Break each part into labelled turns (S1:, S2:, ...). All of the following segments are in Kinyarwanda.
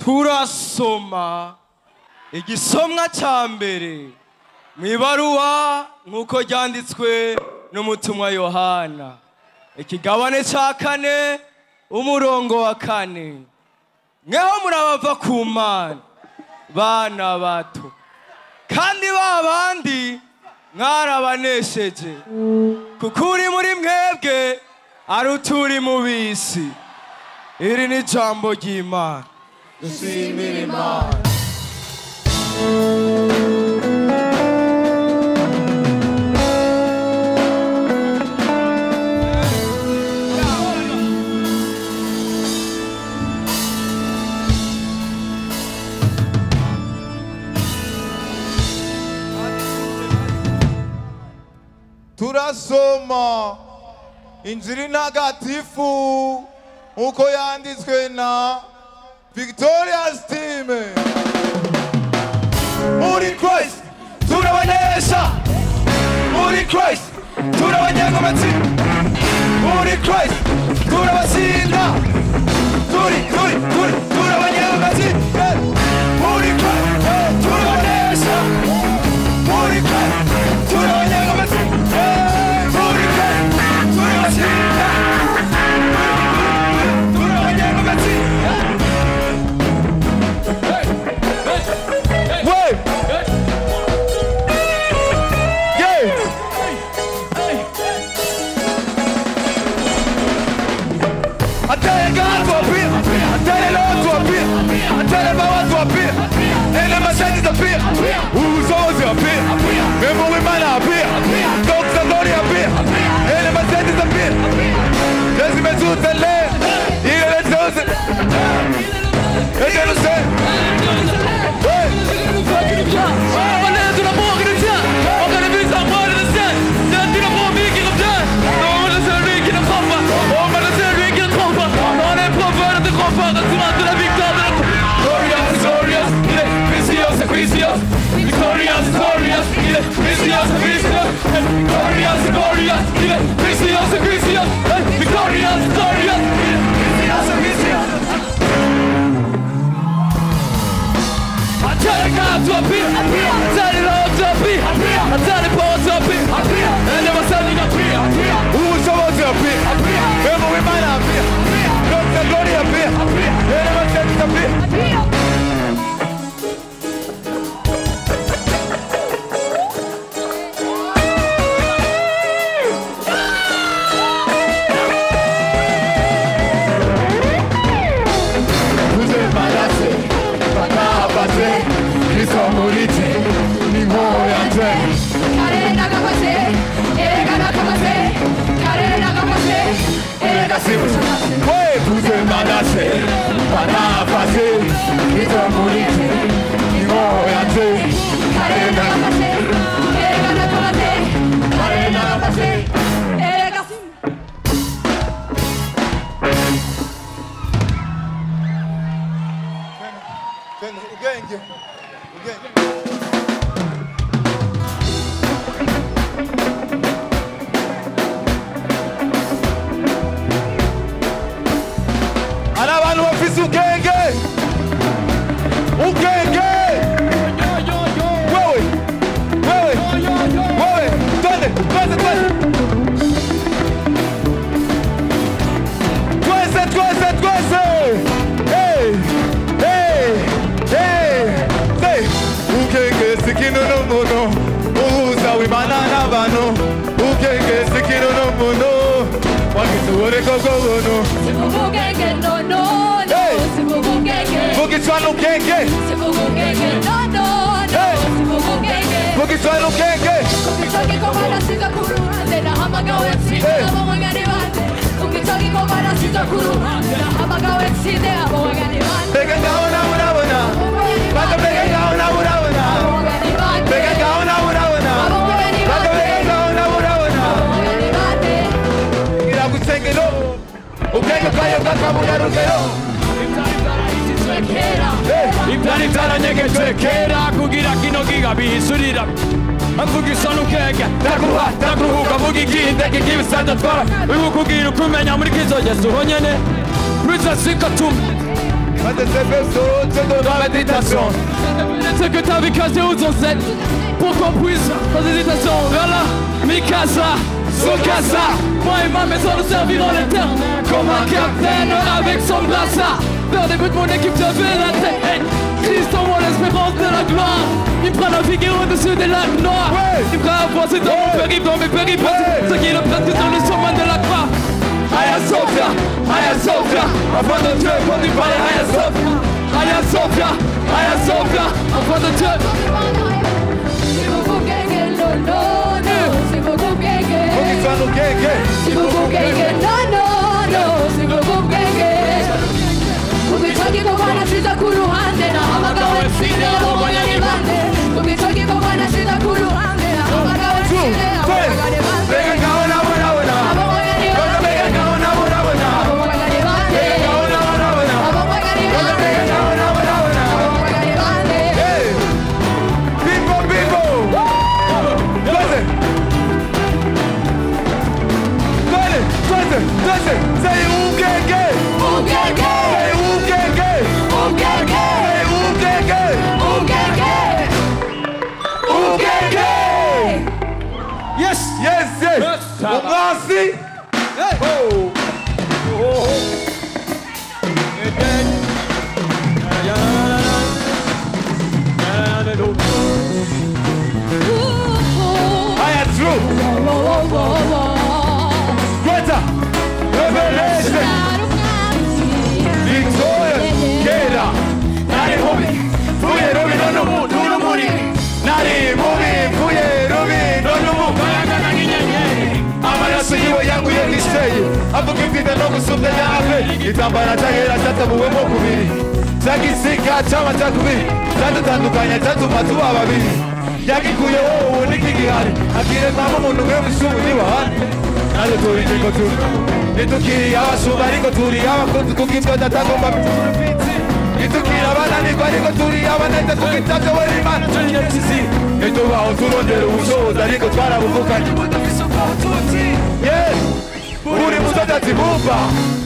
S1: turasoma igisomwa cya mbere mu ibaruwa nk'uko ryanditswe n'umutumwa Yohana ikigabane cya 4 umurongo wa 4 mweho murabava ku Mana bana bato kandi babandi mwarabanesheje kuko uri muri mwebwe ari uturi mu bisi. Iri ni jambo ry'Imana. Dushimire Imana.
S2: Turasoma injili ntagatifu uko yanditswe na Victoria's team. Muri Christ turabanesha, muri Christ turabanyagomatsi, muri Christ turabasinda, turabanyagomatsi, muri Christ turabanesha, muri Christ turabanyagomatsi, muri Christ turabasinda. Un de ces vaisseaux te donnera méditation.
S3: Ce que t'avais cassé aux ancêtres, pour qu'on puisse, sans hésitation, vers la Mikasa, Sokasa. Moi et ma maison nous servirons l'éternel, comme un capitaine avec son brassard. Vers des buts de mon équipe, j'avais la tête. Hey, Christ envoie l'espérance de la gloire. Il prend la figure au-dessus des lacs noirs. Il prend avancer dans mon périple, dans mes péripéties. Ce qui est le pratique dans le sommet de la croix. Aya Sophia, enfant de Dieu, quand tu parles Aya Sophia. Aya Sophia, enfant de Dieu.
S2: C'est beaucoup gégé, non, non, non. C'est beaucoup gégé. C'est beaucoup gégé, non, non, non. C'est beaucoup gégé. Kukichoki kwa bwana shida kuluhande na hamagawe sine na bomonya ni bande. Kukichoki kwa bwana shida kuluhande na hamagawe sine na bomonya ni bande. Bega kaona wana wana. Bomonya ni bande. Bega kaona wana wana. Bomonya ni bande. Bega kaona wana wana. Bomonya ni bande. Bega kaona wana wana. Bomonya ni bande. Hey, people, people. Listen. Listen. Say ugege. Ugege. Yes. Merci. Oh. I am true. Greater revelation. Victoria. Keda. Nari hobi. Fuye robi no mu. Duro muri. Nari hobi. Fuye robi no mu. Amaraso yiwe yangu yeniseye avuga imvida no gusumba yawe itambara cyahera cyatabuwemo kubiri cyagisiga cyama cyakubiri cyadutandukanya cyatuma tuba babiri yagikuye wowe nikigihari akire mama umuntu we mushubu ni wahandi nalo turi niko tu nitukiri abashuba ariko turi abakozi kukibyo datagomba nitukiri abana niko ariko turi abanete kukitaka werimana cyonyine nitubaho turondera ubushobozi ariko twarabuvukanye uri muzadati bumva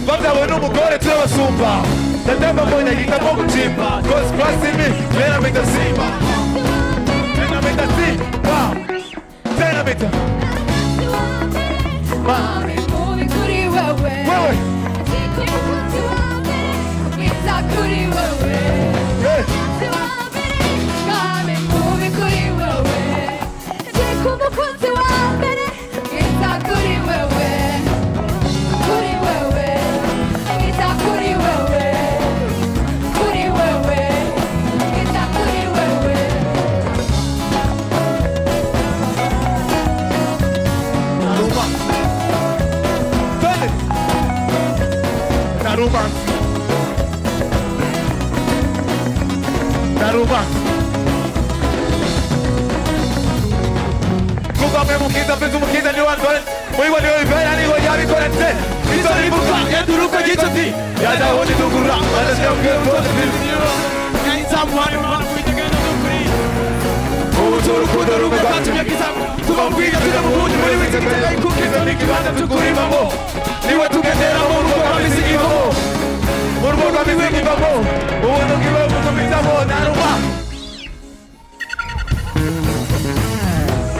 S2: babyawe n'umugore turabasumba ndatemba mbonye gitamo gucimba cause crossing me tena mita simba tena mita mami mubi kuri wewe kita kuri wewe mami mubi kuri wewe ndikumukunzi wa mbere kita kuri wewe kuri wewe kita kuri wewe kuri wewe kita kuri wewe Naruba Kuka memukita petu mukita ni wandole Mwiwa ni oibera ni goyabi korente Ito ni buka yenduruka jitoti Yada honi dukura Mada siya mkero kote filmio Kainza mwani mwani kuitegena dukuri Kuhuturu kudoru mekatu ya kitabu Tuba mkwija tuja muhuji mwili witekutela Kukita ni kibanda tukuri mambo Niwe tukendera mungu kwa misiki mambo Mungu kwa misiki mambo Uwendo kiwe mungu mitamo Naruba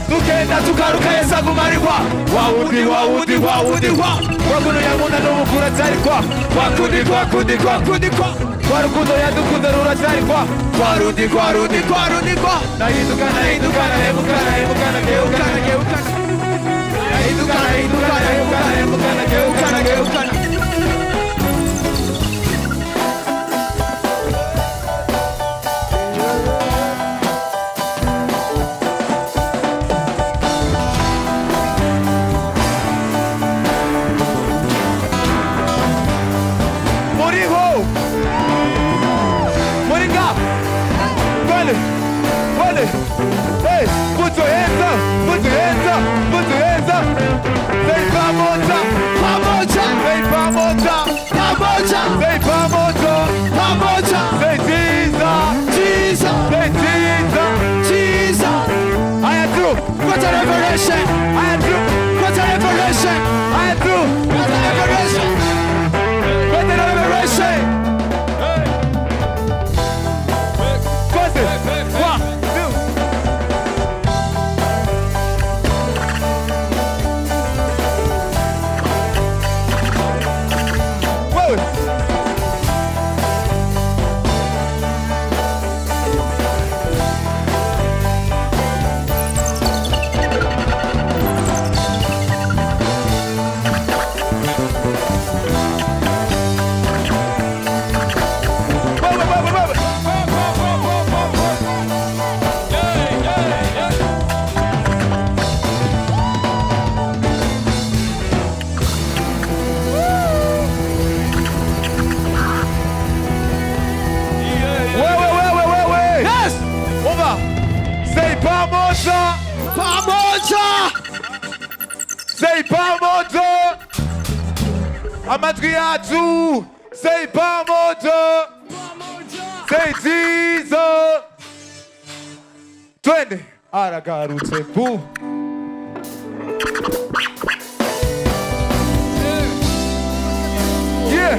S2: Tukenda tukaruka yesa kumarikwa Wawudi Wakuno ya muna nomu kura tarikwa Wakudikwa Warukundo ya dukundo rura tarikwa Warudikwa Naidukana Hemukana Geukana Naidukana Hemukana Geukana Hey, put your hands up. Say pamoja. Say pamoja. Say pamoja. Say Jesus. Say Jesus. I am through. What a revelation. I am through. What a revelation. I am through. What a revelation. What a revelation. Hey.
S4: PAMOJA. Amatwi yacu. Say PAMOJA. Say Jesus. Twende. Aragarutse pu. Yeah.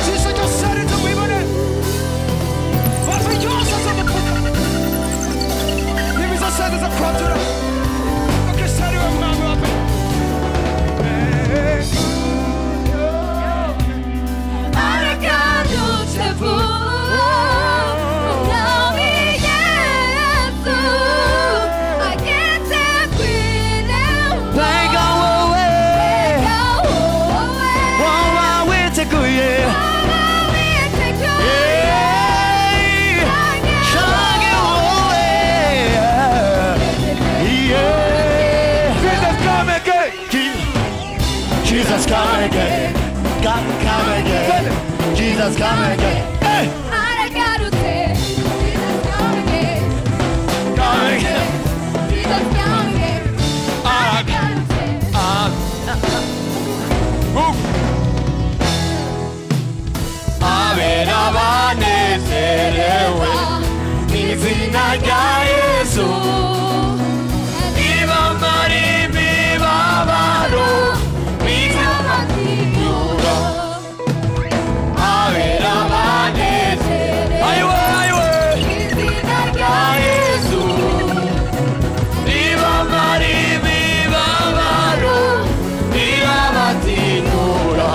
S1: Jesus just said it to me, man. Varför jag så som på? Ni vill så sätta så kontra. Och kan säga det om mamma uppe.
S2: Aragarutse pu. Now we get through. I can't take it now.
S3: They go away. Wow, we take you, yeah. Jesus come again, come again, Jesus come again, hey!
S2: Aragarutse, Jesus come again, Jesus come again, Aragarutse.
S3: Abera banezerewe n'izina rya Yesu, nibamara imibabaro bizabatinura. Abera banezerewe n'izina rya Yesu, nibamara imibabaro bizabatinura.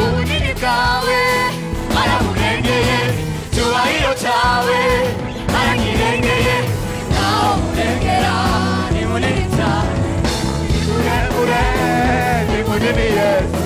S3: Ubunini bwawe araburengeye, cyubahiro cyawe arakirengeye, naho murengera ni munini cyane. Ni muremure, ni munini Yesu.